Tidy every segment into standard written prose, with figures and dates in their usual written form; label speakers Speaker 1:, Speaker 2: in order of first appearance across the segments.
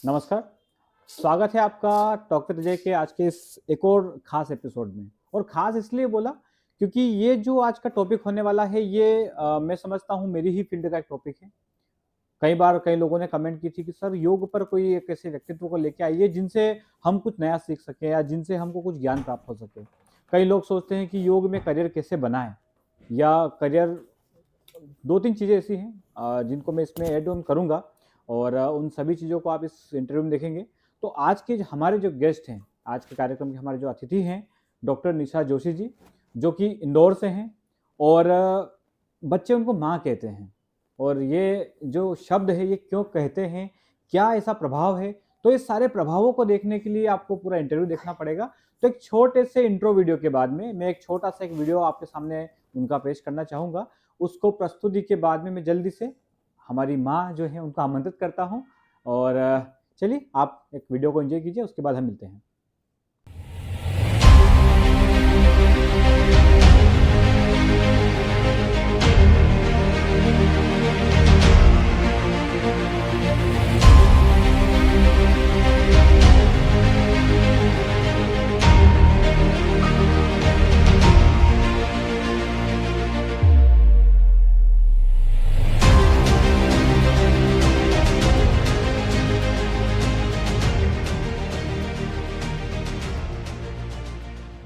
Speaker 1: नमस्कार। स्वागत है आपका डॉक्टर अजय के आज के इस एक और ख़ास एपिसोड में। और ख़ास इसलिए बोला क्योंकि ये जो आज का टॉपिक होने वाला है ये मैं समझता हूँ मेरी ही फ़ील्ड का एक टॉपिक है। कई बार कई लोगों ने कमेंट की थी कि सर योग पर कोई एक ऐसे व्यक्तित्व को लेके आइए जिनसे हम कुछ नया सीख सकें या जिनसे हमको कुछ ज्ञान प्राप्त हो सके। कई लोग सोचते हैं कि योग में करियर कैसे बनाएँ या करियर 2-3 चीज़ें ऐसी हैं जिनको मैं इसमें ऐड ऑन करूँगा और उन सभी चीज़ों को आप इस इंटरव्यू में देखेंगे। तो आज के हमारे जो गेस्ट हैं, आज के कार्यक्रम के हमारे जो अतिथि हैं, डॉक्टर निशा जोशी जी, जो कि इंदौर से हैं और बच्चे उनको माँ कहते हैं। और ये जो शब्द है, ये क्यों कहते हैं? क्या ऐसा प्रभाव है? तो इस सारे प्रभावों को देखने के लिए आपको पूरा इंटरव्यू देखना पड़ेगा। तो एक छोटे से इंट्रो वीडियो के बाद में मैं एक छोटा-सा एक वीडियो आपके सामने उनका पेश करना चाहूँगा। उसको प्रस्तुति के बाद में मैं जल्दी से हमारी माँ जो है उनको आमंत्रित करता हूँ और चलिए आप एक वीडियो को एंजॉय कीजिए, उसके बाद हम मिलते हैं।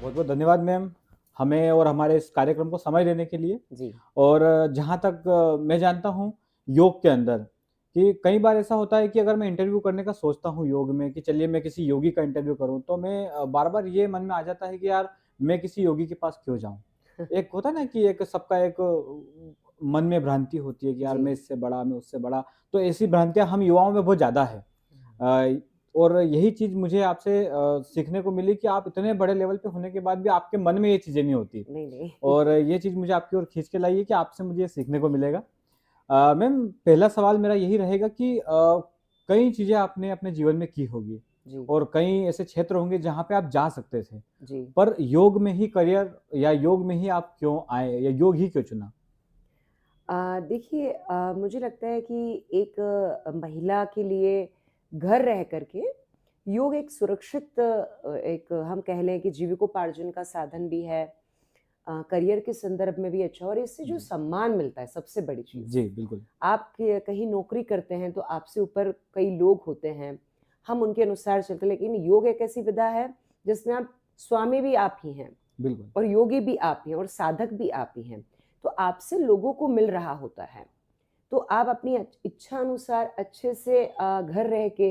Speaker 1: बहुत-बहुत धन्यवाद मैम, हमें और हमारे इस कार्यक्रम को समय देने के लिए।
Speaker 2: जी।
Speaker 1: और जहाँ तक मैं जानता हूँ योग के अंदर कि कई बार ऐसा होता है कि अगर मैं इंटरव्यू करने का सोचता हूँ योग में कि चलिए मैं किसी योगी का इंटरव्यू करूँ, तो मैं बार-बार ये मन में आ जाता है कि यार मैं किसी योगी के पास क्यों जाऊँ? एक होता है ना कि एक सबका एक मन में भ्रांति होती है कि यार
Speaker 2: जी।
Speaker 1: मैं इससे बड़ा, मैं उससे बड़ा, तो ऐसी भ्रांतियाँ हम युवाओं में बहुत ज़्यादा है। अ, और यही चीज़ मुझे आपसे सीखने को मिली कि आप इतने बड़े लेवल पे होने के बाद भी आपके मन में ये चीज़ें नहीं होती।
Speaker 2: नहीं, नहीं।
Speaker 1: और ये चीज़ मुझे आपकी ओर खींच के लाई है कि आपसे मुझे ये सीखने को मिलेगा। मैम पहला सवाल मेरा यही रहेगा कि कई चीज़ें आपने अपने जीवन में की होगी
Speaker 2: जी,
Speaker 1: और कई ऐसे क्षेत्र होंगे जहाँ पे आप जा सकते थे।
Speaker 2: जी।
Speaker 1: पर योग में ही करियर या योग में ही आप क्यों आए या योग ही क्यों चुना?
Speaker 2: देखिए, मुझे लगता है कि एक महिला के लिए घर रह कर के योग एक सुरक्षित, एक हम कह लें कि जीविकोपार्जन का साधन भी है। करियर के संदर्भ में भी अच्छा, और इससे जो
Speaker 1: जी।
Speaker 2: सम्मान मिलता है सबसे बड़ी चीज़।
Speaker 1: जी, बिल्कुल।
Speaker 2: आप कहीं नौकरी करते हैं तो आपसे ऊपर कई लोग होते हैं, हम उनके अनुसार चलते हैं, लेकिन योग एक ऐसी विधा है जिसमें आप स्वामी भी आप ही हैं
Speaker 1: बिल्कुल।
Speaker 2: और योगी भी आप ही हैं और साधक भी आप ही हैं। तो आपसे लोगों को मिल रहा होता है। तो आप अपनी इच्छा अनुसार अच्छे से घर रह के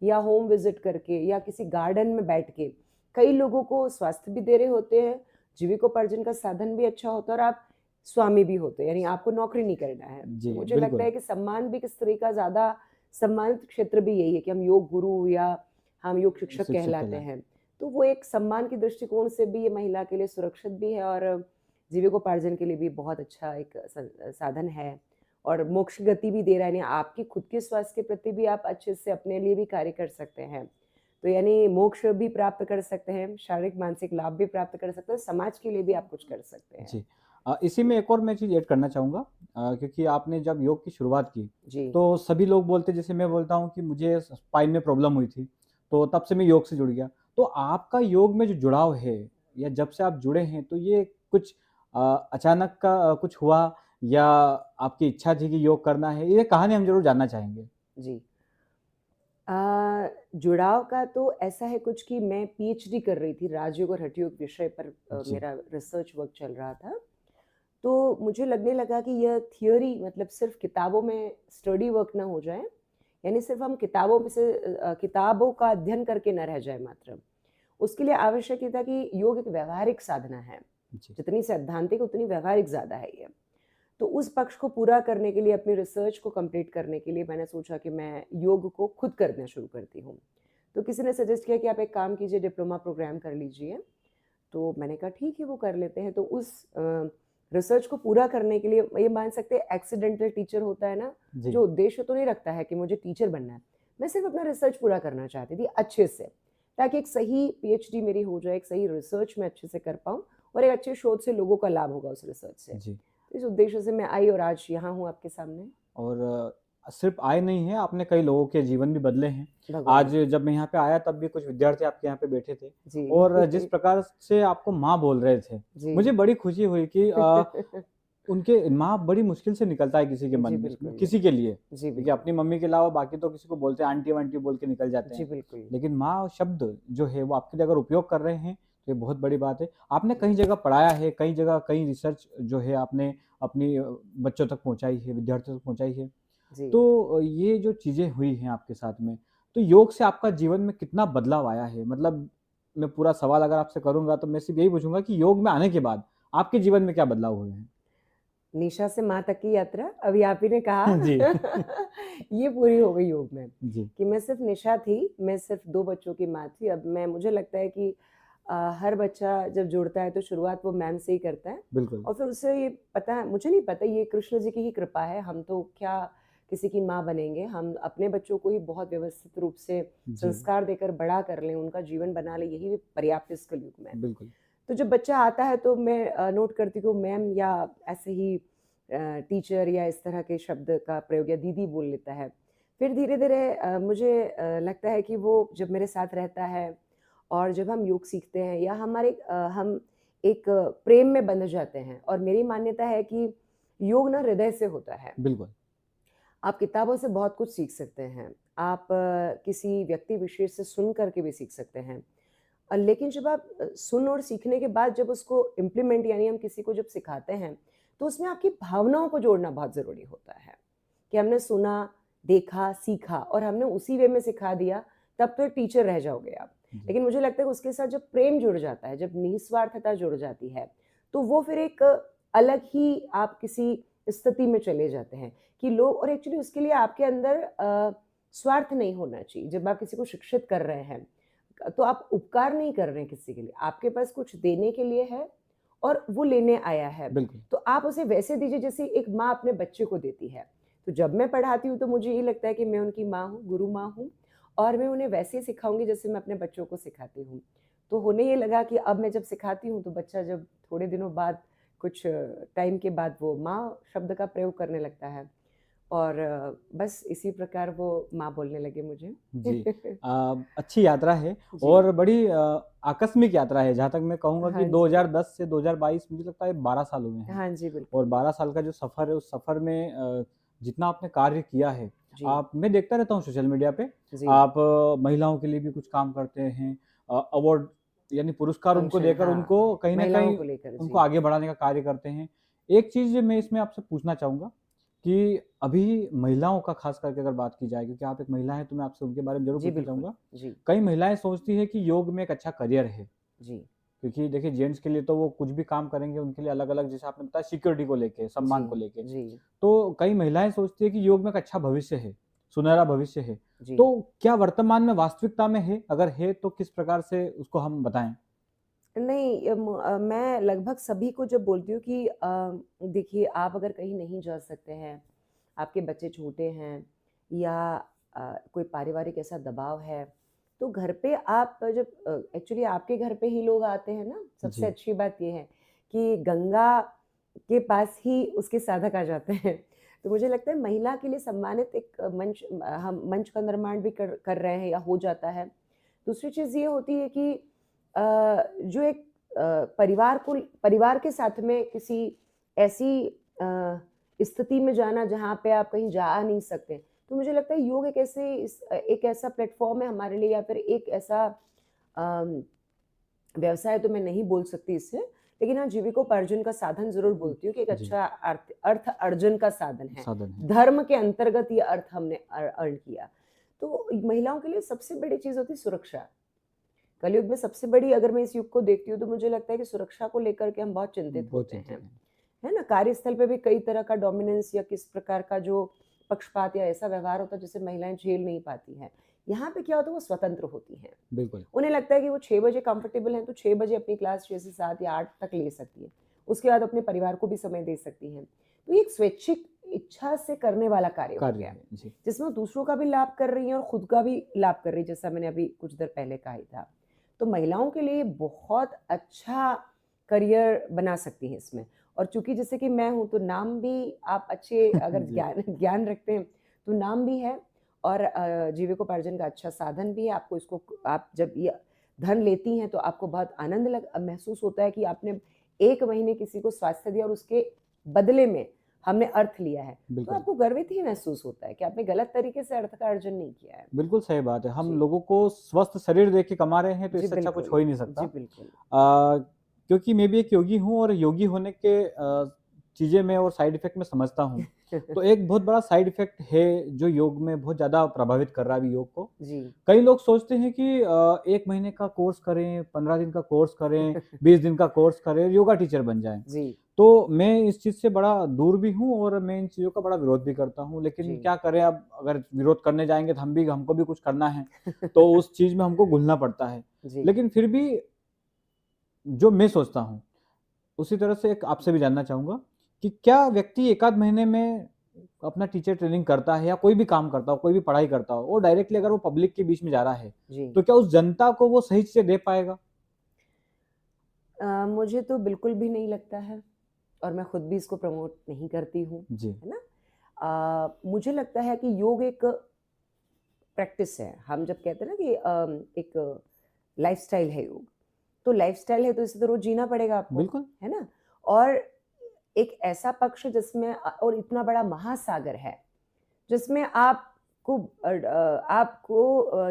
Speaker 2: या होम विज़िट करके या किसी गार्डन में बैठ के कई लोगों को स्वास्थ्य भी दे रहे होते हैं, जीविकोपार्जन का साधन भी अच्छा होता है और आप स्वामी भी होते हैं, यानी आपको नौकरी नहीं करना है।
Speaker 1: जी,
Speaker 2: तो मुझे लगता
Speaker 1: बिल्कुल।
Speaker 2: है कि सम्मान भी किस तरह का ज़्यादा सम्मानित क्षेत्र भी यही है कि हम योग गुरु या हम योग शिक्षक
Speaker 1: शिक्षक
Speaker 2: कहलाते
Speaker 1: कहलाए।
Speaker 2: हैं। तो वो एक सम्मान के दृष्टिकोण से भी ये महिला के लिए सुरक्षित भी है और जीविकोपार्जन के लिए भी बहुत अच्छा एक साधन है और मोक्ष गति भी दे रहा है, यानी आपके खुद के स्वास्थ्य के प्रति भी आप अच्छे से अपने लिए भी कार्य कर सकते हैं। तो यानी मोक्ष भी प्राप्त कर सकते हैं, शारीरिक मानसिक लाभ भी प्राप्त कर सकते हैं, समाज के लिए भी आप कुछ कर सकते हैं।
Speaker 1: जी। इसी में एक और मैं चीज़ ऐड करना चाहूँगा क्योंकि आपने जब योग की शुरुआत की,
Speaker 2: जी।
Speaker 1: तो सभी लोग बोलते जैसे मैं बोलता हूँ कि मुझे स्पाइन में प्रॉब्लम हुई थी, तो तब से मैं योग से जुड़ गया। तो आपका योग में जो जुड़ाव है या जब से आप जुड़े हैं, तो ये कुछ अचानक का कुछ हुआ या आपकी इच्छा थी कि योग करना है? ये कहानी हम ज़रूर जानना चाहेंगे।
Speaker 2: जी। जुड़ाव का तो ऐसा है कुछ कि मैं पीएचडी कर रही थी, राजयोग और हठयोग विषय पर
Speaker 1: जी,
Speaker 2: मेरा रिसर्च वर्क चल रहा था। तो मुझे लगने लगा कि यह थियरी मतलब सिर्फ़ किताबों में स्टडी वर्क ना हो जाए, यानी सिर्फ़ हम किताबों में से किताबों का अध्ययन करके ना रह जाए मात्र। उसके लिए आवश्यक ये था कि योग एक व्यावहारिक साधना है।
Speaker 1: जी,
Speaker 2: जितनी सैद्धांतिक उतनी व्यावहारिक ज़्यादा है ये। तो उस पक्ष को पूरा करने के लिए, अपनी रिसर्च को कंप्लीट करने के लिए मैंने सोचा कि मैं योग को खुद करना शुरू करती हूँ। तो किसी ने सजेस्ट किया कि आप एक काम कीजिए, डिप्लोमा प्रोग्राम कर लीजिए। तो मैंने कहा ठीक है, वो कर लेते हैं। तो उस रिसर्च को पूरा करने के लिए ये मान सकते हैं एक्सीडेंटल टीचर होता है ना,
Speaker 1: जी,
Speaker 2: जो उद्देश्य तो नहीं रखता है कि मुझे टीचर बनना है। मैं सिर्फ़ अपना रिसर्च पूरा करना चाहती थी अच्छे से, ताकि एक सही पीएचडी मेरी हो जाए, एक सही रिसर्च मैं अच्छे से कर पाऊँ और एक अच्छे शोध से लोगों का लाभ होगा उस रिसर्च से।
Speaker 1: जी।
Speaker 2: तो इस उद्देश्य से मैं आई और आज यहाँ हूँ आपके सामने।
Speaker 1: और सिर्फ आए नहीं हैं, आपने कई लोगों के जीवन भी बदले हैं।
Speaker 2: भगवान
Speaker 1: आज जब मैं यहाँ पे आया तब भी कुछ विद्यार्थी आपके यहाँ पे बैठे थे
Speaker 2: जी
Speaker 1: और जिस प्रकार से आपको माँ बोल रहे थे,
Speaker 2: जी
Speaker 1: मुझे बड़ी खुशी हुई कि उनके माँ बड़ी मुश्किल से निकलता है किसी के मन
Speaker 2: जी
Speaker 1: में,
Speaker 2: बिल्कुल
Speaker 1: किसी के लिए।
Speaker 2: जी
Speaker 1: देखिए अपनी
Speaker 2: बिल्कुल
Speaker 1: मम्मी के अलावा बाकी तो किसी को बोलते हैं आंटी-वांटी बोल के निकल जाते
Speaker 2: जी
Speaker 1: हैं।
Speaker 2: बिल्कुल
Speaker 1: लेकिन माँ शब्द जो है वो आपके लिए अगर उपयोग कर रहे हैं, तो ये बहुत बड़ी बात है। आपने कई जगह पढ़ाया है, कई जगह कई रिसर्च जो है आपने अपनी बच्चों तक पहुँचाई है, विद्यार्थियों तक पहुँचाई है।
Speaker 2: जी
Speaker 1: तो ये जो चीज़ें हुई हैं आपके साथ में, तो योग से आपका जीवन में कितना बदलाव आया है? मतलब मैं पूरा सवाल अगर आपसे करूँगा तो मैं सिर्फ़ यही पूछूँगा कि योग में आने के बाद आपके जीवन में क्या बदलाव हुए हैं?
Speaker 2: निशा से माँ तक की यात्रा अभी आप ही ने कहा
Speaker 1: जी।
Speaker 2: ये पूरी हो गई योग में
Speaker 1: जी,
Speaker 2: कि मैं सिर्फ निशा थी, मैं सिर्फ 2 बच्चों की माँ थी। अब मैं मुझे लगता है कि हर बच्चा जब जुड़ता है तो शुरुआत वो मैम से ही करता है
Speaker 1: बिल्कुल।
Speaker 2: और फिर उससे ये पता है मुझे नहीं पता ये कृष्ण जी की ही कृपा है, हम तो क्या किसी की माँ बनेंगे, हम अपने बच्चों को ही बहुत व्यवस्थित रूप से
Speaker 1: जी,
Speaker 2: संस्कार देकर बड़ा कर लें, उनका जीवन बना लें, यही पर्याप्त इस कलयुग में।
Speaker 1: बिल्कुल।
Speaker 2: तो जब बच्चा आता है तो मैं नोट करती हूँ मैम या ऐसे ही टीचर या इस तरह के शब्द का प्रयोग या दीदी बोल लेता है। फिर धीरे-धीरे मुझे लगता है कि वो जब मेरे साथ रहता है और जब हम योग सीखते हैं या हम एक प्रेम में बंध जाते हैं और मेरी मान्यता है कि योग ना हृदय से होता है।
Speaker 1: बिल्कुल,
Speaker 2: आप किताबों से बहुत कुछ सीख सकते हैं। आप किसी व्यक्ति विशेष से सुन कर के भी सीख सकते हैं। लेकिन जब आप सुन और सीखने के बाद जब उसको इम्प्लीमेंट यानी हम किसी को जब सिखाते हैं, तो उसमें आपकी भावनाओं को जोड़ना बहुत ज़रूरी होता है, कि हमने सुना, देखा, सीखा और हमने उसी वे में सिखा दिया, तब तो एक टीचर रह जाओगे आप।
Speaker 1: जी,
Speaker 2: लेकिन मुझे लगता है कि उसके साथ जब प्रेम जुड़ जाता है, जब निस्वार्थता जुड़ जाती है, तो वो फिर एक अलग ही आप किसी स्थिति में चले जाते हैं कि लोग और एक्चुअली उसके लिए आपके अंदर स्वार्थ नहीं होना चाहिए। जब आप किसी को शिक्षित कर रहे हैं, तो आप उपकार नहीं कर रहे हैं किसी के लिए, आपके पास कुछ देने के लिए है और वो लेने आया है,
Speaker 1: बिल्कुल।
Speaker 2: तो आप उसे वैसे दीजिए जैसे एक माँ अपने बच्चे को देती है। तो जब मैं पढ़ाती हूँ तो मुझे ये लगता है कि मैं उनकी माँ हूँ, गुरु माँ हूँ और मैं उन्हें वैसे ही सिखाऊँगी जैसे मैं अपने बच्चों को सिखाती हूँ। तो होने ये लगा कि अब मैं जब सिखाती हूँ तो बच्चा जब थोड़े दिनों बाद कुछ टाइम के बाद वो माँ शब्द का प्रयोग करने लगता है और बस इसी प्रकार वो माँ बोलने लगे मुझे।
Speaker 1: जी। अच्छी यात्रा है
Speaker 2: जी।
Speaker 1: और बड़ी आकस्मिक यात्रा है, जहाँ तक मैं कहूँगा कि
Speaker 2: हाँ जी।
Speaker 1: 2010 से 2022 मुझे लगता है 12 साल हुए हैं
Speaker 2: हाँ जी,
Speaker 1: और
Speaker 2: बिल्कुल।
Speaker 1: 12 साल का जो सफ़र है, उस सफ़र में जितना आपने कार्य किया है,
Speaker 2: जी,
Speaker 1: आप मैं देखता रहता हूँ सोशल मीडिया पे,
Speaker 2: जी।
Speaker 1: आप महिलाओं के लिए भी कुछ काम करते हैं। अवार्ड यानी पुरस्कार उनको
Speaker 2: फंक्शन
Speaker 1: देकर
Speaker 2: हाँ,
Speaker 1: उनको कहीं न
Speaker 2: महिलाओं
Speaker 1: कहीं
Speaker 2: को लेकर
Speaker 1: उनको
Speaker 2: जी।
Speaker 1: आगे बढ़ाने का कार्य करते हैं। एक चीज़ मैं इसमें आपसे पूछना चाहूँगा कि अभी महिलाओं का ख़ास करके अगर बात की जाए क्योंकि आप एक महिला हैं, तो मैं आपसे उनके बारे में ज़रूर
Speaker 2: जी,
Speaker 1: पूछना
Speaker 2: बिल्कुल।
Speaker 1: चाहूँगा।
Speaker 2: जी,
Speaker 1: कई महिलाएँ सोचती हैं कि योग में एक अच्छा करियर है,
Speaker 2: जी,
Speaker 1: क्योंकि देखिए जेंट्स के लिए तो वो कुछ भी काम करेंगे, उनके लिए अलग-अलग जैसे आपने बताया सिक्योरिटी को लेके,
Speaker 2: जी,
Speaker 1: सम्मान को लेके।
Speaker 2: जी,
Speaker 1: तो कई महिलाएँ सोचती हैं कि योग में एक अच्छा भविष्य है, सुनहरा भविष्य है।
Speaker 2: जी।
Speaker 1: तो क्या वर्तमान में वास्तविकता में है? अगर है तो किस प्रकार से उसको हम बताएँ?
Speaker 2: नहीं मैं लगभग सभी को जब बोलती हूँ कि देखिए आप अगर कहीं नहीं जा सकते हैं, आपके बच्चे छोटे हैं या कोई पारिवारिक ऐसा दबाव है, तो घर पे आप जब एक्चुअली आपके घर पे ही लोग आते हैं ना, सबसे
Speaker 1: जी,
Speaker 2: अच्छी बात ये है कि गंगा के पास ही उसके साधक आ जाते हैं। तो मुझे लगता है महिला के लिए सम्मानित एक मंच हम मंच का निर्माण भी कर रहे हैं या हो जाता है। दूसरी चीज़ ये होती है कि जो एक परिवार के साथ में किसी ऐसी स्थिति में जाना जहाँ पे आप कहीं जा आ नहीं सकते। तो मुझे लगता है योग एक ऐसा प्लेटफ़ॉर्म है हमारे लिए या फिर एक ऐसा अम, व्यवसाय तो मैं नहीं बोल सकती इससे, लेकिन हाँ, जीविकोपार्जन का साधन ज़रूर बोलती हूँ कि एक
Speaker 1: जी,
Speaker 2: अच्छा अर्थ अर्जन का साधन है।
Speaker 1: साधन है।
Speaker 2: धर्म के अंतर्गत ये अर्थ हमने अर्न किया। तो महिलाओं के लिए सबसे बड़ी चीज़ होती है सुरक्षा। कलयुग में सबसे बड़ी अगर मैं इस युग को देखती हूँ तो मुझे लगता है कि सुरक्षा को लेकर के हम बहुत चिंतित
Speaker 1: बहुत
Speaker 2: होते हैं,
Speaker 1: चिंतित हैं।
Speaker 2: है ना? कार्यस्थल पे भी कई तरह का डोमिनेंस या किस प्रकार का जो पक्षपात या ऐसा व्यवहार होता है जिसे महिलाएँ झेल नहीं पाती हैं। यहाँ पे क्या होता है वो स्वतंत्र होती हैं।
Speaker 1: बिल्कुल,
Speaker 2: उन्हें लगता है कि वो 6 बजे कंफर्टेबल हैं तो 6 बजे अपनी क्लास 6 से 7 या 8 तक ले सकती हैं। उसके बाद अपने परिवार को भी समय दे सकती हैं। तो ये एक स्वैच्छिक इच्छा से करने वाला कार्य हो
Speaker 1: कार्य
Speaker 2: गया,
Speaker 1: है। जी,
Speaker 2: जिसमें वो दूसरों का भी लाभ कर रही हैं और खुद का भी लाभ कर रही है, जैसा मैंने अभी कुछ देर पहले कहा ही था। तो महिलाओं के लिए बहुत अच्छा करियर बना सकती हैं इसमें और चूँकि जैसे कि मैं हूँ तो नाम भी आप अच्छे अगर
Speaker 1: जी,
Speaker 2: ज्ञान ज्ञान रखते हैं तो नाम भी है और जीविकोपार्जन का अच्छा साधन भी है। आपको इसको आप जब ये धन लेती हैं तो आपको बहुत आनंद महसूस होता है कि आपने 1 महीने किसी को स्वास्थ्य दिया और उसके बदले में हमने अर्थ लिया है। तो
Speaker 1: बिल्कुल।
Speaker 2: आपको गर्वित ही महसूस होता है कि आपने गलत तरीके से अर्थ का अर्जन नहीं किया है।
Speaker 1: बिल्कुल सही बात है। हम
Speaker 2: जी।
Speaker 1: लोगों को स्वस्थ शरीर देख के कमा रहे हैं तो
Speaker 2: जी,
Speaker 1: इससे अच्छा कुछ
Speaker 2: बिल्कुल।
Speaker 1: हो ही नहीं
Speaker 2: जी,
Speaker 1: सकता।
Speaker 2: बिल्कुल।
Speaker 1: क्योंकि मैं भी एक योगी हूँ और योगी होने के चीज़ें मैं और साइड इफ़ेक्ट मैं समझता हूँ। तो एक बहुत बड़ा साइड इफ़ेक्ट है जो योग में बहुत ज़्यादा प्रभावित कर रहा है अभी योग को।
Speaker 2: जी।
Speaker 1: कई लोग सोचते हैं कि 1 महीने का कोर्स करें, 15 दिन का कोर्स करें, 20 दिन का कोर्स करें, योगा टीचर बन जाएँ।
Speaker 2: जी,
Speaker 1: तो मैं इस चीज़ से बड़ा दूर भी हूँ और मैं इन चीज़ों का बड़ा विरोध भी करता हूँ। लेकिन
Speaker 2: जी।
Speaker 1: क्या करें अब अगर विरोध करने जाएँगे तो हमको भी कुछ करना है, तो उस चीज़ में हमको घुलना पड़ता है।
Speaker 2: जी।
Speaker 1: लेकिन फिर भी जो मैं सोचता हूँ, उसी तरह से एक आपसे भी जानना चाहूँगा कि क्या व्यक्ति 1 आध महीने में अपना टीचर ट्रेनिंग करता है या कोई भी काम करता हो, कोई भी पढ़ाई करता हो और डायरेक्टली अगर वो पब्लिक के बीच में जा रहा है,
Speaker 2: जी।
Speaker 1: तो क्या उस जनता को वो सही चीज़ें दे पाएगा?
Speaker 2: मुझे तो बिल्कुल भी नहीं लगता है और मैं खुद भी इसको प्रमोट नहीं करती हूँ,
Speaker 1: जी,
Speaker 2: है ना? मुझे लगता है कि योग एक प्रैक्टिस है। हम जब कहते हैं ना कि एक लाइफ़स्टाइल है योग, तो लाइफ़स्टाइल है तो इसे तो रोज़ जीना पड़ेगा आपको,
Speaker 1: बिल्कुल।
Speaker 2: है ना? और एक ऐसा पक्ष जिसमें और इतना बड़ा महासागर है, जिसमें आपको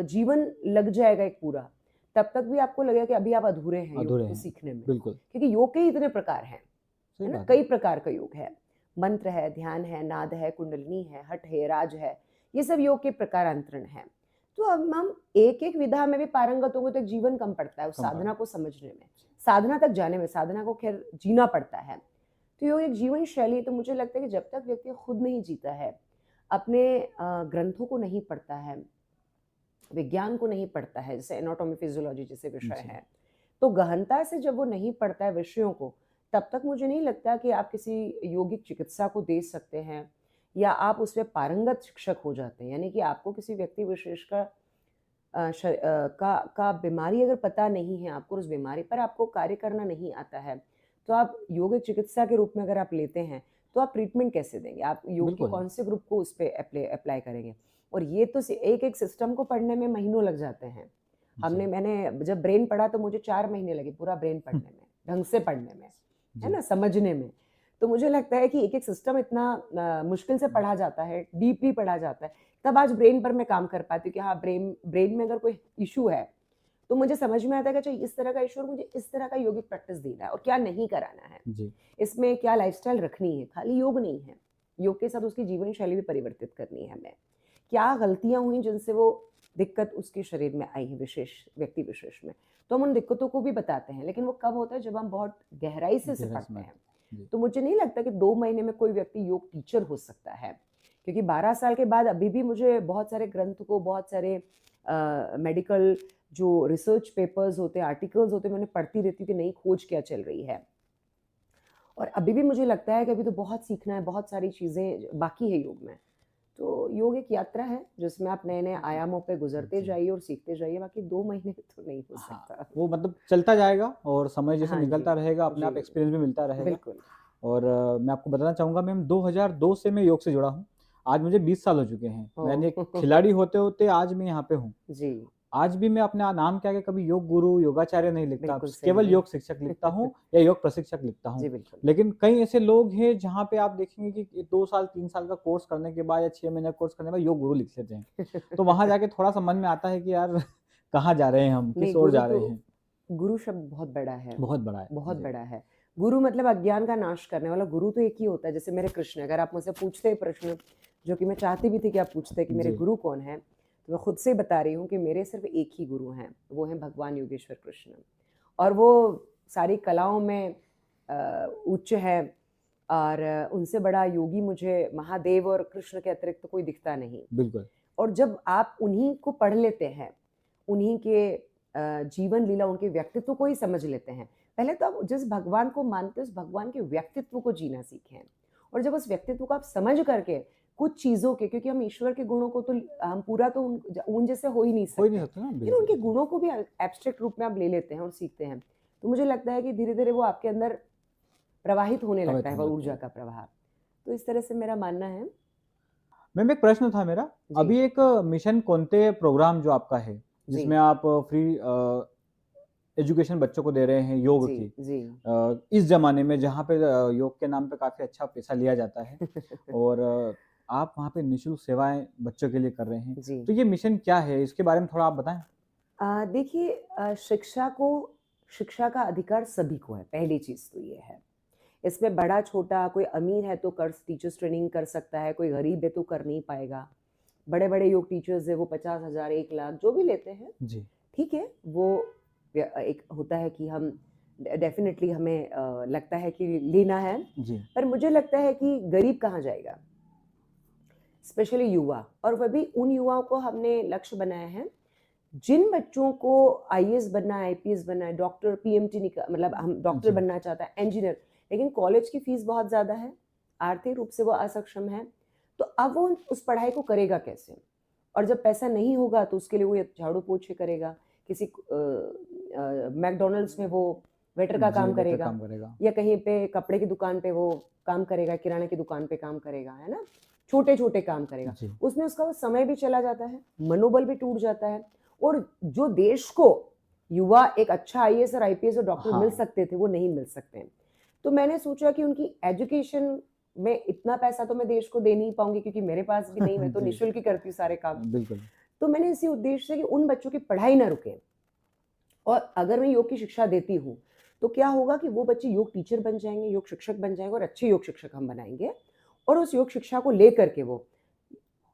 Speaker 2: जीवन लग जाएगा एक पूरा, तब तक भी आपको लगेगा कि अभी आप अधूरे हैं योग
Speaker 1: अधूरे
Speaker 2: को
Speaker 1: हैं।
Speaker 2: सीखने में।
Speaker 1: बिल्कुल,
Speaker 2: क्योंकि योग के ही इतने प्रकार हैं,
Speaker 1: सही
Speaker 2: है ना?
Speaker 1: बात है।
Speaker 2: कई प्रकार का योग है। मंत्र है, ध्यान है, नाद है, कुंडलिनी है, हठ है, राज है, ये सब योग के प्रकारांतरण हैं। तो अब हम एक-एक विधा में भी पारंगत होंगे तो एक जीवन कम पड़ता है उस
Speaker 1: कम
Speaker 2: साधना
Speaker 1: पानी।
Speaker 2: को समझने में। साधना तक जाने में, साधना को ख़ैर जीना पड़ता है। तो योग एक जीवन शैली है, तो मुझे लगता है कि जब तक व्यक्ति खुद नहीं जीता है, अपने ग्रंथों को नहीं पढ़ता है, विज्ञान को नहीं पढ़ता है, जैसे एनाटॉमी, फिजियोलॉजी जैसे विषय
Speaker 1: जी,
Speaker 2: हैं, तो गहनता से जब वो नहीं पढ़ता है विषयों को, तब तक मुझे नहीं लगता कि आप किसी यौगिक चिकित्सा को दे सकते हैं या आप उसमें पारंगत शिक्षक हो जाते हैं। यानी कि आपको किसी व्यक्ति विशेष का बीमारी अगर पता नहीं है आपको, उस बीमारी पर आपको कार्य करना नहीं आता है, तो आप योग चिकित्सा के रूप में अगर आप लेते हैं, तो आप ट्रीटमेंट कैसे देंगे? आप योग के
Speaker 1: बिल्कुल।
Speaker 2: कौन से ग्रुप को उस पे अप्लाई करेंगे? और ये तो एक-एक सिस्टम को पढ़ने में महीनों लग जाते हैं।
Speaker 1: जी।
Speaker 2: मैंने जब ब्रेन पढ़ा तो मुझे 4 महीने लगे पूरा ब्रेन पढ़ने में, ढंग से पढ़ने में, है
Speaker 1: जी।
Speaker 2: ना? समझने में। तो मुझे लगता है कि एक-एक सिस्टम इतना मुश्किल से पढ़ा जाता है, डीपली पढ़ा जाता है, तब आज ब्रेन पर मैं काम कर पाती हूँ कि हाँ, ब्रेन में अगर कोई इश्यू है, तो मुझे समझ में आता है कि अच्छा इस तरह का इश्यू है और मुझे इस तरह का यौगिक प्रैक्टिस देना है और क्या नहीं कराना है।
Speaker 1: जी,
Speaker 2: इसमें क्या लाइफ़स्टाइल रखनी है, खाली योग नहीं है। योग के साथ उसकी जीवन शैली भी परिवर्तित करनी है हमें। क्या गलतियाँ हुई जिनसे वो दिक्कत उसके शरीर में आई है व्यक्ति विशेष में। तो हम उन दिक्कतों को भी बताते हैं, लेकिन वो कब होता है जब हम बहुत गहराई से
Speaker 1: गहरा
Speaker 2: सिपटते
Speaker 1: समझ
Speaker 2: हैं।
Speaker 1: जी,
Speaker 2: तो मुझे नहीं लगता कि 2 महीने में कोई व्यक्ति योग टीचर हो सकता है। क्योंकि 12 साल के बाद अभी भी मुझे बहुत सारे ग्रंथ को, बहुत सारे मेडिकल जो रिसर्च पेपर्स होते हैं, आर्टिकल्स होते हैं, मैं उन्हें पढ़ती रहती हूँ कि नई खोज क्या चल रही है। और अभी भी मुझे लगता है कि अभी तो बहुत सीखना है, बहुत सारी चीज़ें बाकी है योग में। तो योग एक यात्रा है जिसमें आप नए-नए आयामों पे गुज़रते
Speaker 1: जी।
Speaker 2: जाइए और सीखते जाइए, बाकी 2 महीने में तो नहीं हो
Speaker 1: हाँ,
Speaker 2: सकता।
Speaker 1: वो मतलब चलता जाएगा और समय जैसे
Speaker 2: हाँ जी।
Speaker 1: निकलता रहेगा, अपने
Speaker 2: जी,
Speaker 1: आप एक्सपीरियंस भी मिलता रहेगा।
Speaker 2: बिल्कुल।
Speaker 1: और मैं आपको बताना चाहूँगा मैम 2002 से मैं योग से जुड़ा हूँ। आज मुझे 20 साल हो चुके हैं। मैंने एक
Speaker 2: ओह!
Speaker 1: खिलाड़ी होते-होते आज मैं यहाँ पे हूँ।
Speaker 2: जी,
Speaker 1: आज भी मैं अपने नाम के आगे कभी योग गुरु, योगाचार्य नहीं लिखता,
Speaker 2: बिल्कुल
Speaker 1: केवल
Speaker 2: सही।
Speaker 1: योग शिक्षक लिखता हूँ या योग प्रशिक्षक लिखता हूँ।
Speaker 2: जी, बिल्कुल।
Speaker 1: लेकिन कई ऐसे लोग हैं जहाँ पे आप देखेंगे कि 2 साल, 3 साल का कोर्स करने के बाद या 6 महीने का कोर्स करने के बाद योग गुरु लिख लेते हैं। तो वहाँ जाके थोड़ा-सा मन में आता है कि यार कहाँ जा रहे हैं हम, किस
Speaker 2: नहीं,
Speaker 1: ओर जा रहे हैं?
Speaker 2: गुरु शब्द बहुत बड़ा है,
Speaker 1: बहुत बड़ा है।
Speaker 2: बहुत
Speaker 1: जी,
Speaker 2: बड़ा है। गुरु मतलब अज्ञान का नाश करने वाला, गुरु तो एक ही होता है। जैसे मेरे कृष्ण, अगर आप मुझसे पूछते प्रश्न, जो कि मैं चाहती भी थी कि आप पूछते कि मेरे
Speaker 1: जी,
Speaker 2: गुरु कौन हैं? तो मैं खुद से बता रही हूँ कि मेरे सिर्फ़ एक ही गुरु हैं, वो हैं भगवान योगेश्वर कृष्ण। और वो सारी कलाओं में उच्च है और उनसे बड़ा योगी मुझे महादेव और कृष्ण के अतिरिक्त तो कोई दिखता नहीं।
Speaker 1: बिल्कुल।
Speaker 2: और जब आप उन्हीं को पढ़ लेते हैं, उन्हीं के जीवन लीला, उनके व्यक्तित्व को ही समझ लेते हैं। पहले तो आप जिस भगवान को मानते हैं, उस भगवान के व्यक्तित्व को जीना सीखें। और जब उस व्यक्तित्व को आप समझ करके कुछ चीज़ों के, क्योंकि हम ईश्वर के गुणों को तो हम पूरा तो उन जैसे हो ही नहीं
Speaker 1: हो ही नहीं
Speaker 2: सकते।
Speaker 1: सकता ना,
Speaker 2: लेकिन
Speaker 1: बिल्कुल,
Speaker 2: उनके
Speaker 1: बिल्कुल।
Speaker 2: गुणों को भी एब्स्ट्रैक्ट रूप में आप ले लेते हैं और सीखते हैं। तो मुझे लगता है कि धीरे-धीरे वो आपके अंदर प्रवाहित होने लगता
Speaker 1: प्रभावित
Speaker 2: है,
Speaker 1: होने
Speaker 2: वो
Speaker 1: लगता
Speaker 2: ऊर्जा
Speaker 1: है।
Speaker 2: का प्रवाह। तो इस तरह से मेरा मानना है।
Speaker 1: मैम एक प्रश्न था मेरा,
Speaker 2: जी
Speaker 1: अभी एक मिशन कोंते प्रोग्राम जो आपका है,
Speaker 2: जी
Speaker 1: जिसमें आप फ्री एजुकेशन बच्चों को दे रहे हैं योग
Speaker 2: जी
Speaker 1: की,
Speaker 2: जी
Speaker 1: इस ज़माने में जहाँ पे योग के नाम पे काफ़ी अच्छा पैसा लिया जाता है और आप वहाँ पे निःशुल्क सेवाएँ बच्चों के लिए कर रहे हैं।
Speaker 2: जी
Speaker 1: तो ये मिशन क्या है? इसके बारे में थोड़ा आप बताएँ?
Speaker 2: देखिए, शिक्षा का अधिकार सभी को है, पहली चीज़ तो ये है। इसमें बड़ा-छोटा, कोई अमीर है तो कर टीचर्स ट्रेनिंग कर सकता है, कोई गरीब है तो कर नहीं पाएगा। बड़े-बड़े योग टीचर्स हैं, वो 50,000, 1 लाख जो भी लेते हैं,
Speaker 1: जी,
Speaker 2: ठीक है, वो एक होता है कि हम डेफ़िनेटली हमें लगता है कि लेना है,
Speaker 1: जी,
Speaker 2: पर मुझे लगता है कि गरीब कहाँ जाएगा? स्पेशली युवा, और वह भी उन युवाओं को हमने लक्ष्य बनाया है जिन बच्चों को आईएएस बनना है, आईपीएस बनना है, डॉक्टर, पीएमटी मतलब हम डॉक्टर
Speaker 1: जी,
Speaker 2: बनना चाहता है, इंजीनियर, लेकिन कॉलेज की फीस बहुत ज़्यादा है, आर्थिक रूप से वो असक्षम है, तो अब वो उस पढ़ाई को करेगा कैसे? और जब पैसा नहीं होगा तो उसके लिए वो या झाड़ू पोछे करेगा, किसी मैकडॉनल्ड्स में वो वेटर का
Speaker 1: जी,
Speaker 2: काम
Speaker 1: वेटर
Speaker 2: करेगा,
Speaker 1: काम करेगा।
Speaker 2: या कहीं पे कपड़े की दुकान पे वो काम करेगा, किराने की दुकान पे काम करेगा, है ना? छोटे-छोटे काम करेगा।
Speaker 1: जी,
Speaker 2: उसमें उसका वो समय भी चला जाता है, मनोबल भी टूट जाता है, और जो देश को युवा एक अच्छा आईएएस और आईपीएस और डॉक्टर मिल
Speaker 1: हाँ,
Speaker 2: सकते थे, वो नहीं मिल सकते हैं। तो मैंने सोचा कि उनकी एजुकेशन में इतना पैसा तो मैं देश को दे नहीं पाऊँगी, क्योंकि मेरे पास भी नहीं, मैं तो
Speaker 1: जी,
Speaker 2: निःशुल्क ही करती हूँ सारे काम।
Speaker 1: बिल्कुल।
Speaker 2: तो मैंने इसी उद्देश्य से कि उन बच्चों की पढ़ाई ना रुके, और अगर मैं योग की शिक्षा देती हूँ, तो क्या होगा कि वो बच्चे योग टीचर बन जाएँगे, योग शिक्षक बन जाएँगे, और अच्छे योग शिक्षक हम बनाएँगे, और उस योग शिक्षा को लेकर के वो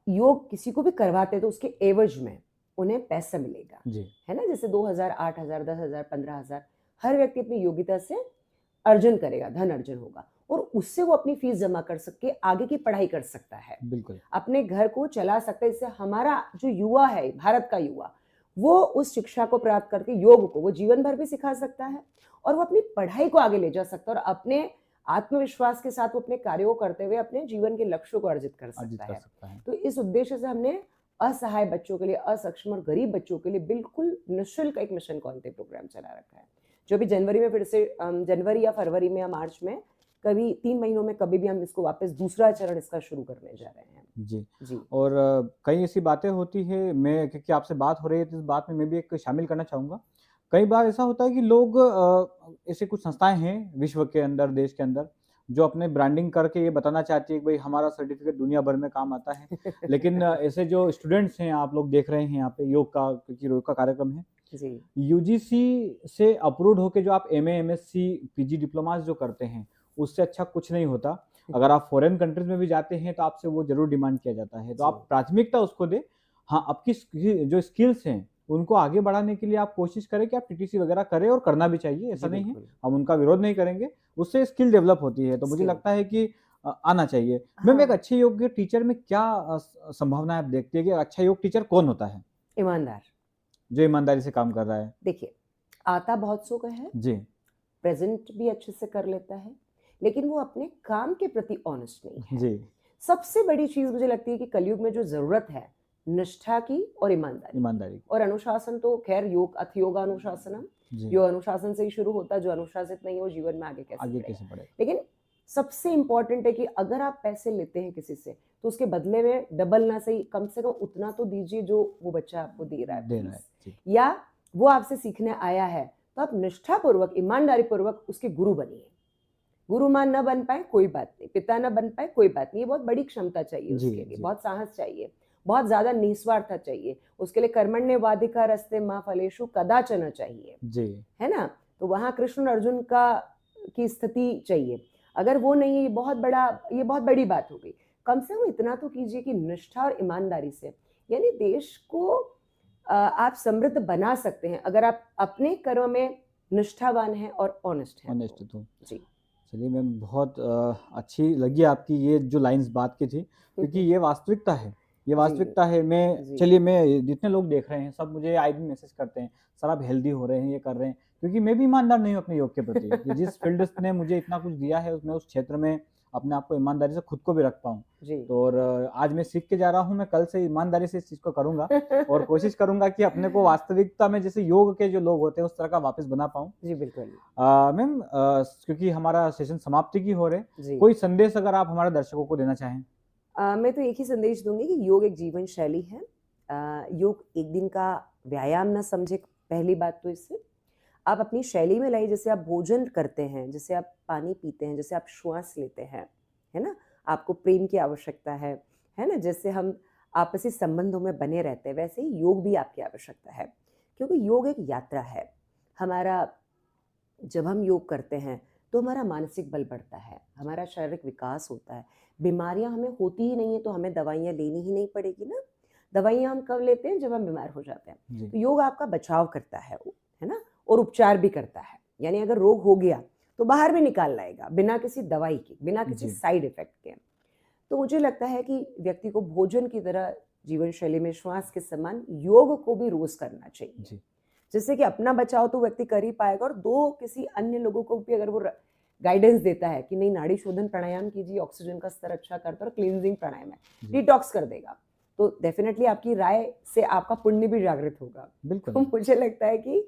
Speaker 2: योग किसी को भी करवाते हैं तो उसके एवज में उन्हें पैसा मिलेगा,
Speaker 1: जी,
Speaker 2: है ना? जैसे 2,000, 8,000, 10,000, 15,000 हर व्यक्ति अपनी योग्यता से अर्जन करेगा, धन अर्जन होगा, और उससे वो अपनी फीस जमा कर सक के आगे की पढ़ाई कर सकता है,
Speaker 1: बिल्कुल।
Speaker 2: अपने घर को चला सकता है। इससे हमारा जो युवा है, भारत का युवा, वो उस शिक्षा को प्राप्त करके योग को वो जीवन भर भी सिखा सकता है, और वो अपनी पढ़ाई को आगे ले जा सकता है, और अपने आत्मविश्वास के साथ वो अपने कार्यों को करते हुए अपने जीवन के लक्ष्यों को अर्जित कर
Speaker 1: अर्जित
Speaker 2: सकता
Speaker 1: कर
Speaker 2: है।
Speaker 1: सकता है।
Speaker 2: तो इस उद्देश्य से हमने असहाय बच्चों के लिए, असक्षम और गरीब बच्चों के लिए बिल्कुल निःशुल्क एक मिशन कॉन्टे प्रोग्राम चला रखा है, जो भी जनवरी में फिर से जनवरी या फरवरी में या मार्च में, कभी 3 महीनों में कभी भी हम इसको वापस दूसरा चरण इसका शुरू करने जा रहे हैं।
Speaker 1: जी,
Speaker 2: जी,
Speaker 1: और कई ऐसी बातें होती हैं, मैं क्योंकि आपसे बात हो रही है तो इस बात में मैं भी एक शामिल करना चाहूँगा। कई बार ऐसा होता है कि लोग ऐसी कुछ संस्थाएँ हैं विश्व के अंदर, देश के अंदर, जो अपने ब्रांडिंग करके ये बताना चाहती है कि भई हमारा सर्टिफ़िकेट दुनिया भर में काम आता है। लेकिन ऐसे जो स्टूडेंट्स हैं, आप लोग देख रहे हैं यहाँ पे योग का, क्योंकि योग का कार्यक्रम है,
Speaker 2: जी,
Speaker 1: यूजीसी से अप्रूव्ड होके जो आप एमए, एमएससी, पीजी डिप्लोमास जो करते हैं, उससे अच्छा कुछ नहीं होता। अगर आप फॉरेन कंट्रीज़ में भी जाते हैं, तो आपसे वो ज़रूर डिमांड किया जाता है। तो
Speaker 2: जी,
Speaker 1: आप प्राथमिकता उसको दें। हाँ, आपकी जो स्किल्स हैं, उनको आगे बढ़ाने के लिए आप कोशिश करें कि आप टीटीसी वगैरह करें, और करना भी चाहिए, ऐसा
Speaker 2: जी,
Speaker 1: नहीं है।
Speaker 2: बिल्कुल।
Speaker 1: हम उनका विरोध नहीं करेंगे, उससे स्किल डेवलप होती है। तो मुझे
Speaker 2: स्किल,
Speaker 1: लगता है कि आना चाहिए। मैम एक
Speaker 2: हाँ,
Speaker 1: अच्छे योग के टीचर में क्या संभावनाएँ आप देखती हैं कि अच्छा योग टीचर कौन होता है?
Speaker 2: ईमानदार।
Speaker 1: जो ईमानदारी से काम कर रहा है?
Speaker 2: देखिए, आता बहुत सौ का है,
Speaker 1: जी,
Speaker 2: प्रेज़ेंट भी अच्छे से कर लेता है, लेकिन वो अपने काम के प्रति ऑनेस्ट नहीं है।
Speaker 1: जी,
Speaker 2: सबसे बड़ी चीज़ मुझे लगती है कि कलयुग में जो ज़रूरत है, निष्ठा की और ईमानदारी की।
Speaker 1: ईमानदारी।
Speaker 2: और अनुशासन तो ख़ैर योग अथ योगानुशासनम,
Speaker 1: जी,
Speaker 2: योग अनुशासन से ही शुरू होता है, जो अनुशासित नहीं है वो जीवन में आगे कैसे
Speaker 1: आगे
Speaker 2: बढ़ेगा।
Speaker 1: कैसे बढ़ेगा?
Speaker 2: लेकिन सबसे इम्पोर्टेंट है कि अगर आप पैसे लेते हैं किसी से, तो उसके बदले में डबल ना सही, कम से कम उतना तो दीजिए जो वो बच्चा आपको दे रहा है
Speaker 1: दे रहा है।
Speaker 2: फीस।
Speaker 1: जी,
Speaker 2: या वो आपसे सीखने आया है, तो आप निष्ठापूर्वक, ईमानदारीपूर्वक उसके गुरु बनिए। गुरुमान ना बन पाए कोई बात नहीं, पिता ना बन पाए कोई बात नहीं, ये बहुत बड़ी क्षमता चाहिए
Speaker 1: जी,
Speaker 2: उसके लिए,
Speaker 1: जी,
Speaker 2: बहुत साहस चाहिए, बहुत ज़्यादा निस्वार्थ चाहिए। उसके लिए कर्मण्येवाधिकारस्ते मा फलेषु कदाचन चाहिए,
Speaker 1: जी,
Speaker 2: है ना? तो वहाँ कृष्ण और अर्जुन का की स्थिति चाहिए। अगर वो नहीं है, ये बहुत बड़ी बात हो गई। कम से कम इतना तो कीजिए कि निष्ठा और ईमानदारी से, यानी देश को आप समृद्ध बना सकते हैं, अगर आप अपने कर्म में निष्ठावान हैं और ऑनेस्ट हैं
Speaker 1: ऑनेस्ट
Speaker 2: तो।
Speaker 1: तो।
Speaker 2: जी।
Speaker 1: चलिए मैम, बहुत अच्छी लगी आपकी ये जो लाइन्स बात की थी, क्योंकि ये वास्तविकता है, ये
Speaker 2: जी,
Speaker 1: वास्तविकता है।
Speaker 2: जी,
Speaker 1: चलिए मैं जितने लोग देख रहे हैं, सब मुझे आए दिन मैसेज करते हैं, सर आप हेल्दी हो रहे हैं, ये कर रहे हैं, क्योंकि मैं भी ईमानदार नहीं हूँ अपने योग के प्रति। कि जिस फ़ील्ड ने मुझे इतना कुछ दिया है, मैं उस क्षेत्र में अपने आप को ईमानदारी से खुद को भी रख पाऊँ।
Speaker 2: जी।
Speaker 1: तो और आज मैं सीख के जा रहा हूँ, मैं कल से ईमानदारी से इस चीज़ को करूँगा, और कोशिश करूँगा कि अपने को वास्तविकता में जैसे योग के जो लोग होते हैं, उस तरह का वापस बना पाऊँ।
Speaker 2: जी, बिल्कुल।
Speaker 1: मैम क्योंकि हमारा सेशन समाप्ति की हो रहे,
Speaker 2: जी।
Speaker 1: कोई संदेश अगर आप हमारे दर्शकों को देना चाहें?
Speaker 2: मैं तो एक ही संदेश दूंगी कि योग एक जीवन शैली है। योग एक दिन का व्यायाम ना समझे, पहली बात तो इससे आप अपनी शैली में लाइए। जैसे आप भोजन करते हैं, जैसे आप पानी पीते हैं, जैसे आप श्वास लेते हैं, है ना, आपको प्रेम की आवश्यकता है ना, जैसे हम आपसी संबंधों में बने रहते हैं, वैसे ही योग भी आपकी आवश्यकता है। क्योंकि योग एक यात्रा है हमारा। जब हम योग करते हैं तो हमारा मानसिक बल बढ़ता है, हमारा शारीरिक विकास होता है, बीमारियां हमें होती ही नहीं है, तो हमें दवाइयां लेनी ही नहीं पड़ेगी ना। दवाइयां हम कब लेते हैं? जब हम बीमार हो जाते हैं। तो योग आपका बचाव करता है ना, और उपचार भी करता है। यानी अगर रोग हो गया तो बाहर भी निकाल लाएगा, बिना किसी दवाई के, बिना किसी साइड इफेक्ट के। तो मुझे लगता है कि व्यक्ति को भोजन की तरह जीवन शैली में श्वास के समान योग को भी रोज करना चाहिए, जिससे कि अपना बचाव तो व्यक्ति कर ही पाएगा, और दो किसी अन्य लोगों को भी अगर वो गाइडेंस देता है कि नहीं, नाड़ी शोधन प्राणायाम कीजिए, ऑक्सीजन का स्तर अच्छा करता है, और क्लींजिंग प्राणायाम है, डिटॉक्स कर देगा, तो डेफिनेटली आपकी राय से आपका पुण्य भी जागृत होगा।
Speaker 1: बिल्कुल।
Speaker 2: तो मुझे लगता है कि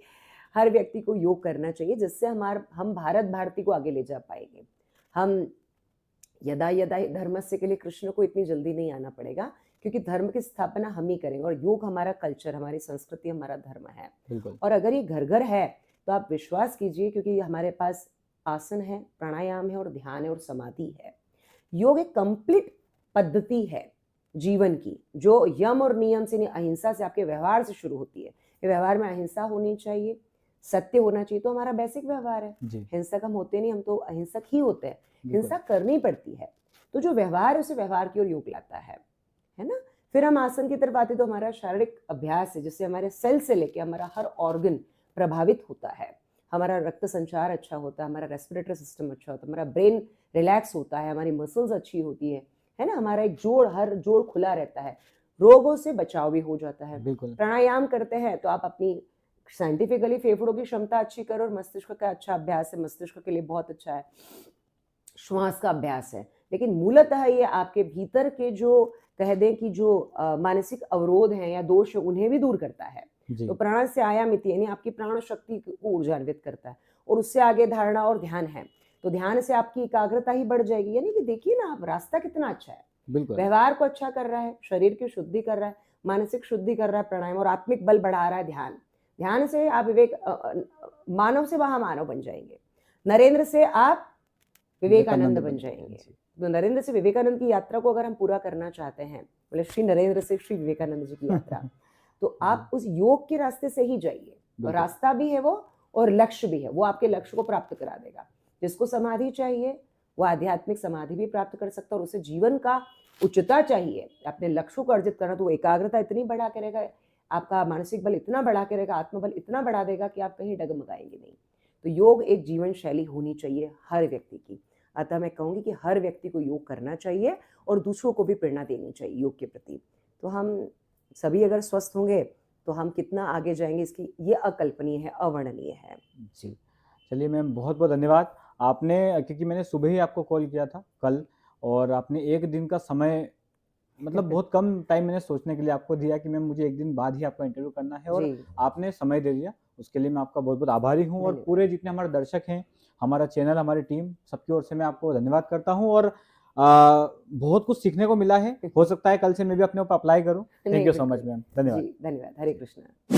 Speaker 2: हर व्यक्ति को योग करना चाहिए, जिससे हम भारत भारती को आगे ले जा पाएंगे। हम यदा यदा धर्मस्य के लिए कृष्ण को इतनी जल्दी नहीं आना पड़ेगा, क्योंकि धर्म की स्थापना हम ही करेंगे, और योग हमारा कल्चर, हमारी संस्कृति, हमारा धर्म है। और अगर ये घर घर है तो आप विश्वास कीजिए, क्योंकि हमारे पास आसन है, प्राणायाम है, और ध्यान है, और समाधि है। योग एक कंप्लीट पद्धति है जीवन की, जो यम और नियम से, अहिंसा से, आपके व्यवहार से शुरू होती है। व्यवहार में अहिंसा होनी चाहिए, सत्य होना चाहिए, तो हमारा बेसिक व्यवहार है। हिंसक हम होते नहीं, हम तो अहिंसक ही होते हैं। हिंसा करनी पड़ती है, तो जो व्यवहार है उसे व्यवहार की ओर योग लाता है ना। फिर हम आसन की तरफ आते तो हमारा शारीरिक अभ्यास है, जिससे हमारे सेल से लेके हमारा हर ऑर्गन प्रभावित होता है, हमारा रक्त संचार अच्छा होता है, हमारा रेस्पिरेटरी सिस्टम अच्छा होता है, हमारा ब्रेन रिलैक्स होता है, हमारी मसल्स अच्छी होती है ना, हमारा एक हर जोड़ खुला रहता है, रोगों से बचाव भी हो जाता है। प्राणायाम करते हैं तो आप अपनी साइंटिफिकली फेफड़ों की क्षमता अच्छी करो, और मस्तिष्क का अच्छा अभ्यास है, मस्तिष्क के लिए बहुत अच्छा है। श्वास का अभ्यास है, लेकिन मूलतः ये आपके भीतर के जो कह दें कि जो मानसिक अवरोध हैं या दोष है, उन्हें भी दूर करता है। तो प्राण से आयामिति, यानी आपकी प्राण शक्ति को ऊर्जान्वित करता है, और उससे आगे धारणा और ध्यान है। तो ध्यान से आपकी एकाग्रता ही बढ़ जाएगी। यानी कि देखिए ना, आप रास्ता कितना अच्छा है, व्यवहार को अच्छा कर रहा है, शरीर की शुद्धि कर रहा है, मानसिक शुद्धि कर रहा है प्राणायाम, और आत्मिक बल बढ़ा रहा है ध्यान। ध्यान से आप मानव से महामानव बन जाएंगे, नरेंद्र से आप विवेकानंद बन जाएंगे। तो नरेंद्र से विवेकानंद की यात्रा को अगर हम पूरा करना चाहते हैं, मतलब श्री नरेंद्र से श्री विवेकानंद जी की यात्रा, तो आप उस योग के रास्ते से ही जाइए। और रास्ता भी है वो, और लक्ष्य भी है, वो आपके लक्ष्य को प्राप्त करा देगा। जिसको समाधि चाहिए वो आध्यात्मिक समाधि भी प्राप्त कर सकता है, और उसे जीवन का उच्चता चाहिए, अपने लक्ष्यों को अर्जित करना, तो वो एकाग्रता इतनी बढ़ा के रहेगा, आपका मानसिक बल इतना बढ़ा के रहेगा, आत्मबल इतना बढ़ा देगा कि आप कहीं डगमगाएंगे नहीं। तो योग एक जीवन शैली होनी चाहिए हर व्यक्ति की। अतः मैं कहूँगी कि हर व्यक्ति को योग करना चाहिए, और दूसरों को भी प्रेरणा देनी चाहिए योग के प्रति। तो हम सभी अगर स्वस्थ होंगे तो हम कितना आगे जाएंगे, इसकी ये अकल्पनीय है, अवर्णनीय है।
Speaker 1: जी, चलिए मैम, बहुत बहुत धन्यवाद आपने, क्योंकि मैंने सुबह ही आपको कॉल किया था कल, और आपने एक दिन का समय, मतलब बहुत कम टाइम मैंने सोचने के लिए आपको दिया कि मैम मुझे एक दिन बाद ही आपका इंटरव्यू करना है, और आपने समय दे दिया, उसके लिए मैं आपका बहुत बहुत आभारी हूँ। और पूरे जितने हमारे दर्शक हैं, हमारा चैनल, हमारी टीम, सबकी ओर से मैं आपको धन्यवाद करता हूँ। और बहुत कुछ सीखने को मिला है, हो सकता है कल से मैं भी अपने ऊपर अप्लाई करूँ। Thank you so much ma'am, धन्यवाद।
Speaker 2: धन्यवाद। हरे कृष्णा।